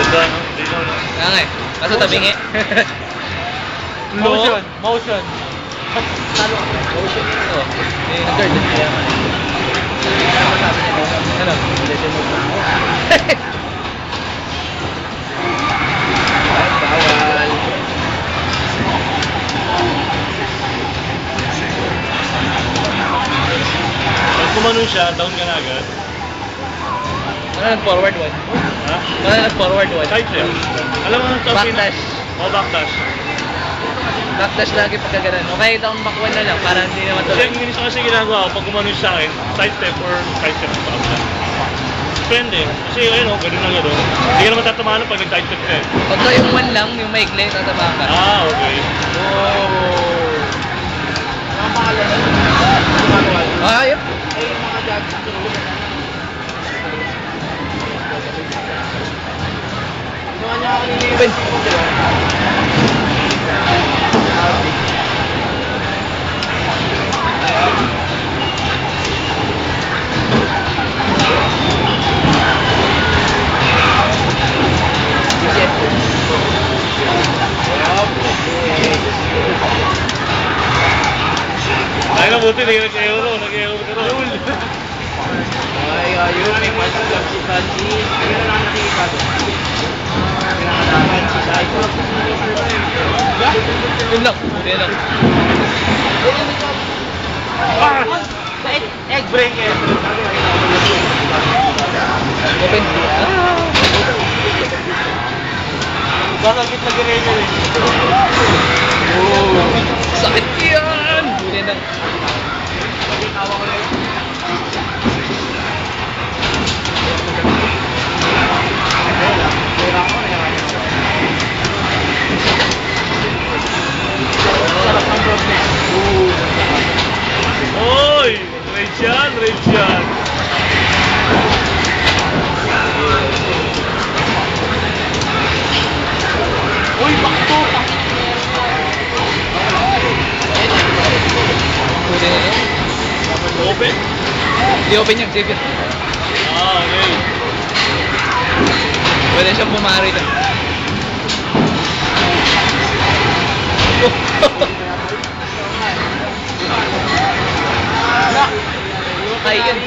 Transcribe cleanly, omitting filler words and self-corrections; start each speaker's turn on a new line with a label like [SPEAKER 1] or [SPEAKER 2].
[SPEAKER 1] Ganda, no? Hindi mo, no?
[SPEAKER 2] Kaya nga eh. Kaso tabingi.
[SPEAKER 1] Motion.
[SPEAKER 2] Motion. Talo ako. Motion. Oo. Eh, nag-guard. Kaya nga. Sabi niya dito. Ano? Hindi mo pa ako. Bawal.
[SPEAKER 1] Pag kumanon siya, down ka na agad.
[SPEAKER 2] Ano nag-forward one?
[SPEAKER 1] Ha?
[SPEAKER 2] Ano nag-forward one?
[SPEAKER 1] Side flip. Alam mo nang
[SPEAKER 2] Backdash.
[SPEAKER 1] O, backdash.
[SPEAKER 2] Backdash lagi pagka ganun. Okay, down back one na lang para hindi naman
[SPEAKER 1] Kasi
[SPEAKER 2] tuloy.
[SPEAKER 1] yung minsan kasi ginagawa ko, pag kumanon siya sa akin, side step or side step sa kapila. Depende. Kasi ayun o, gano'n na gano'n. Hindi ka naman tatamaan pag nag-side step ka eh.
[SPEAKER 2] Pagka yung one lang, yung maikli, tatamaan ka.
[SPEAKER 1] Ah, okay.
[SPEAKER 2] Oh.
[SPEAKER 3] Ang pangalan na
[SPEAKER 2] Ayop.
[SPEAKER 3] ay yung mga judge. Ginawa niya ako
[SPEAKER 2] Open.
[SPEAKER 1] Ay, mabuti, nag-euro ka rin.
[SPEAKER 3] Ay, ayun. May match lang si Sanji. Hindi na lang nakikita doon. Pinakatakan si Saito.
[SPEAKER 2] Yun lang. Yun lang.
[SPEAKER 3] Egg breaker.
[SPEAKER 2] Open.
[SPEAKER 3] Bakit nag-regal eh?
[SPEAKER 2] Oh. Sakit yan. Yun lang.
[SPEAKER 3] Pag-ikawa ko lang. Sarap ng problem.
[SPEAKER 1] Oy! Rage yan, rage yan.
[SPEAKER 3] Uy, bakto!
[SPEAKER 2] Huli na yan.
[SPEAKER 1] Open?
[SPEAKER 2] Hindi open yan. Safe yun.
[SPEAKER 1] Ah, okay.
[SPEAKER 2] Pwede siyang bumari dyan. Ay, yun.